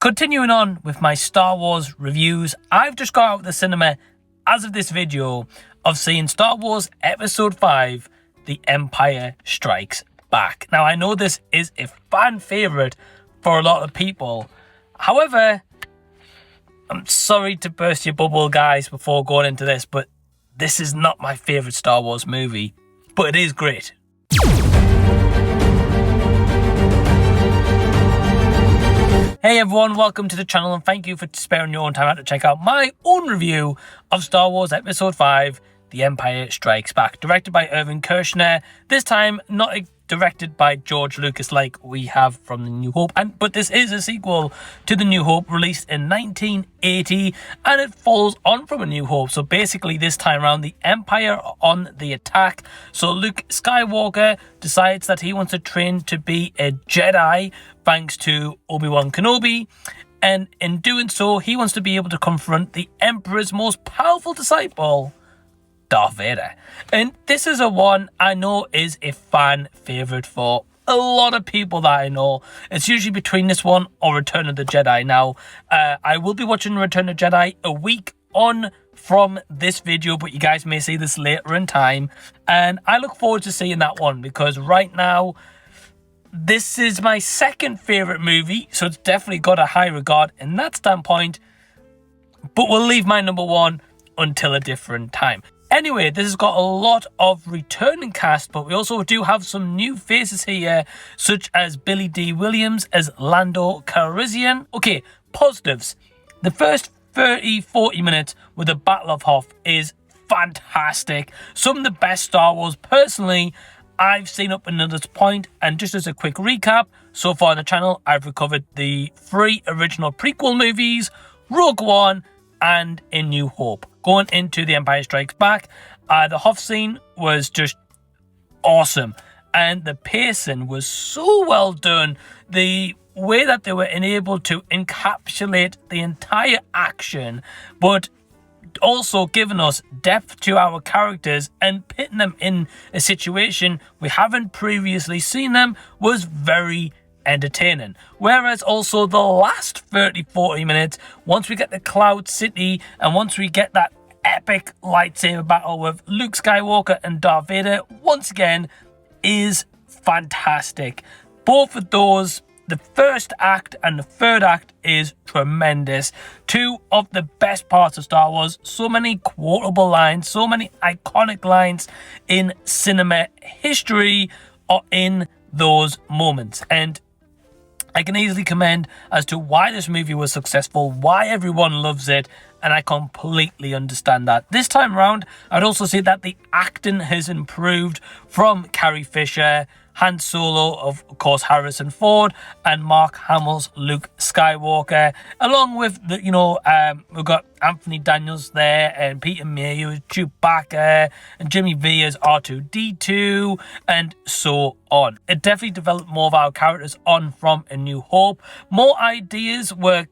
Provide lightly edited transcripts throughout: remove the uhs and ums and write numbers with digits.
Continuing on with my Star Wars reviews, I've just got out of the cinema as of this video of seeing Star Wars Episode 5, The Empire Strikes Back. Now, I know this is a fan favourite for a lot of people. However, I'm sorry to burst your bubble, guys, before going into this, but this is not my favourite Star Wars movie. But it is great. Hey everyone, welcome to the channel and thank you for sparing your own time out to check out my own review of Star Wars Episode 5, The Empire Strikes Back, directed by Irvin Kershner. This time, not directed by George Lucas like we have from The New Hope, but this is a sequel to The New Hope, released in 1980, and it follows on from A New Hope. So basically this time around, the Empire are on the attack. So Luke Skywalker decides that he wants to train to be a Jedi thanks to Obi-Wan Kenobi, and in doing so he wants to be able to confront the Emperor's most powerful disciple, Darth Vader. And this is a one I know is a fan favourite for a lot of people that I know. It's usually between this one or Return of the Jedi. Now, I will be watching Return of the Jedi a week on from this video, but you guys may see this later in time. And I look forward to seeing that one because right now, this is my second favourite movie, so it's definitely got a high regard in that standpoint. But we'll leave my number one until a different time. Anyway, this has got a lot of returning cast, but we also do have some new faces here, such as Dee Williams as Lando Calrissian. Okay, positives. The first 30-40 minutes with the Battle of Hoth is fantastic. Some of the best Star Wars, personally, I've seen up until this point. And just as a quick recap, so far on the channel, I've recovered the 3 original prequel movies, Rogue One, and A New Hope. Going into The Empire Strikes Back, the Hoth scene was just awesome. And the pacing was so well done. The way that they were enabled to encapsulate the entire action, but also giving us depth to our characters and putting them in a situation we haven't previously seen them, was very entertaining. Whereas also the last 30-40 minutes, once we get the Cloud City and once we get that epic lightsaber battle with Luke Skywalker and Darth Vader, once again, is fantastic. Both of those, the first act and the third act, is tremendous. 2 of the best parts of Star Wars. So many quotable lines, so many iconic lines in cinema history are in those moments. And I can easily commend as to why this movie was successful, why everyone loves it, and I completely understand that. This time around, I'd also say that the acting has improved from Carrie Fisher, Han Solo, of course, Harrison Ford, and Mark Hamill's Luke Skywalker, along with the, we've got Anthony Daniels there, and Peter Mayhew as Chewbacca, and Jimmy V as R2-D2, and so on. It definitely developed more of our characters on from A New Hope. More ideas were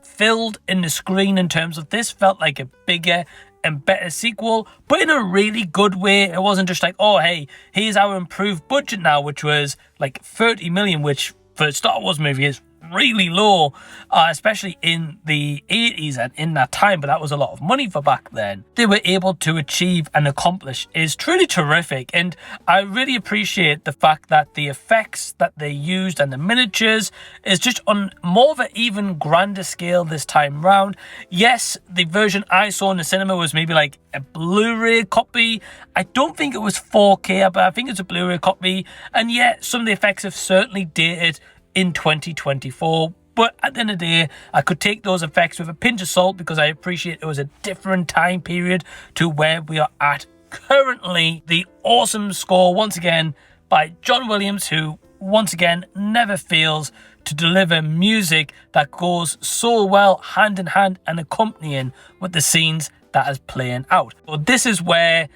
filled in the screen in terms of this felt like a bigger and better sequel, but in a really good way. It wasn't just like, oh hey, here's our improved budget now, which was like 30 million, which for a Star Wars movie is really low, especially in the 80s and in that time, but that was a lot of money for back then. They were able to achieve and accomplish is truly terrific, and I really appreciate the fact that the effects that they used and the miniatures is just on more of an even grander scale this time round. Yes, the version I saw in the cinema was maybe like a Blu-ray copy. I don't think it was 4K, but I think it's a Blu-ray copy, and yet some of the effects have certainly dated in 2024, but at the end of the day, I could take those effects with a pinch of salt because I appreciate it was a different time period to where we are at currently. The awesome score, once again, by John Williams, who once again never fails to deliver music that goes so well hand in hand and accompanying with the scenes that is playing out. So this is where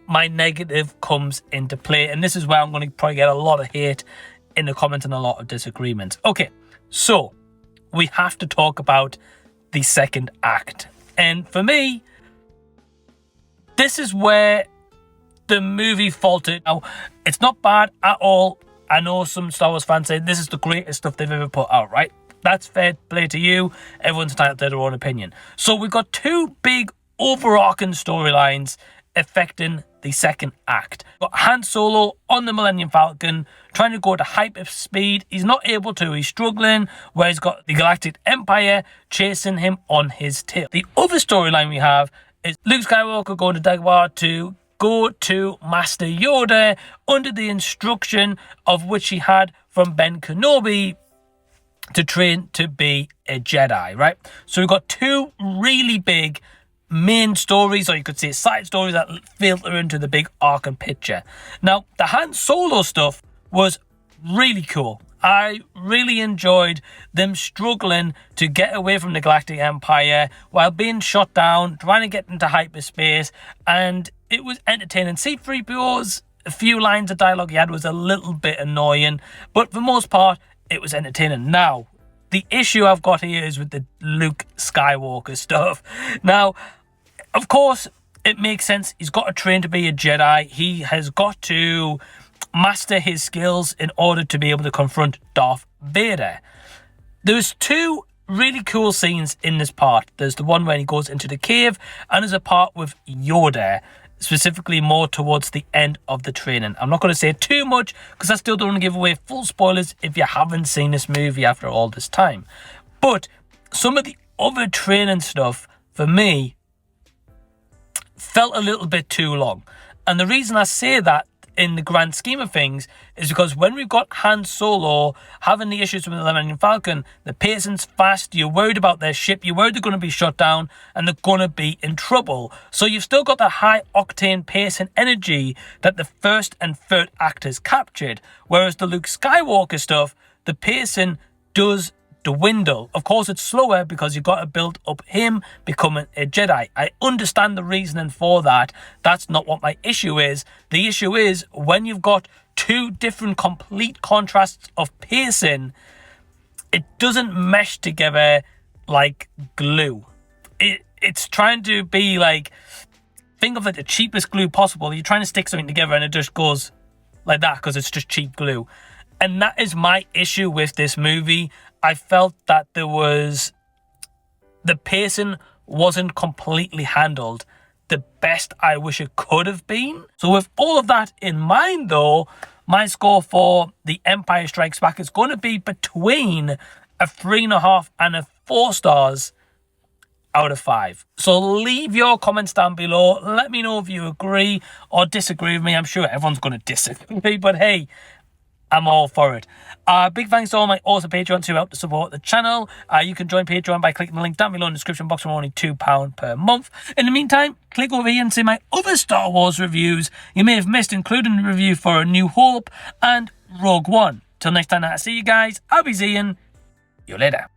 my negative comes into play, and this is where I'm going to probably get a lot of hate in the comments and a lot of disagreements. Okay, so we have to talk about the second act. And for me, this is where the movie faltered. Now, it's not bad at all. I know some Star Wars fans say this is the greatest stuff they've ever put out, right? That's fair play to you. Everyone's entitled to their own opinion. So we've got two big overarching storylines affecting the second act. We've got Han Solo on the Millennium Falcon trying to go to hyperspeed. He's not able to. He's struggling, where he's got the Galactic Empire chasing him on his tail. The other storyline we have is Luke Skywalker going to Dagobah to go to Master Yoda under the instruction of which he had from Ben Kenobi to train to be a Jedi, right? So we've got two really big main stories, or you could say side stories, that filter into the big arc and picture. Now, the Han Solo stuff was really cool. I really enjoyed them struggling to get away from the Galactic Empire while being shot down, trying to get into hyperspace, and it was entertaining. C-3PO's a few lines of dialogue he had was a little bit annoying, but for the most part, it was entertaining. Now, the issue I've got here is with the Luke Skywalker stuff. Now, of course, it makes sense. He's got to train to be a Jedi. He has got to master his skills in order to be able to confront Darth Vader. There's two really cool scenes in this part. There's the one where he goes into the cave, and there's a part with Yoda, specifically more towards the end of the training. I'm not going to say too much because I still don't want to give away full spoilers if you haven't seen this movie after all this time. But some of the other training stuff, for me, felt a little bit too long. And the reason I say that in the grand scheme of things is because when we've got Han Solo having the issues with the Millennium Falcon, the pacing's fast, you're worried about their ship, you're worried they're going to be shut down and they're going to be in trouble. So you've still got that high octane pace and energy that the first and third actors captured. Whereas the Luke Skywalker stuff, the pacing does dwindle. Of course, it's slower because you've got to build up him becoming a Jedi. I understand the reasoning for that. That's not what my issue is. The issue is when you've got two different complete contrasts of pacing, it doesn't mesh together like glue. It's trying to be like, think of it, the cheapest glue possible. You're trying to stick something together and it just goes like that because it's just cheap glue. And that is my issue with this movie. I felt that the pacing wasn't completely handled the best I wish it could have been. So with all of that in mind though, my score for The Empire Strikes Back is going to be between a 3.5 and a 4 stars out of 5. So leave your comments down below. Let me know if you agree or disagree with me. I'm sure everyone's going to disagree, but hey, I'm all for it. Big thanks to all my awesome Patreons who help to support the channel. You can join Patreon by clicking the link down below in the description box for only £2 per month. In the meantime, click over here and see my other Star Wars reviews you may have missed, including the review for A New Hope and Rogue One. Till next time I see you guys, I'll be seeing you later.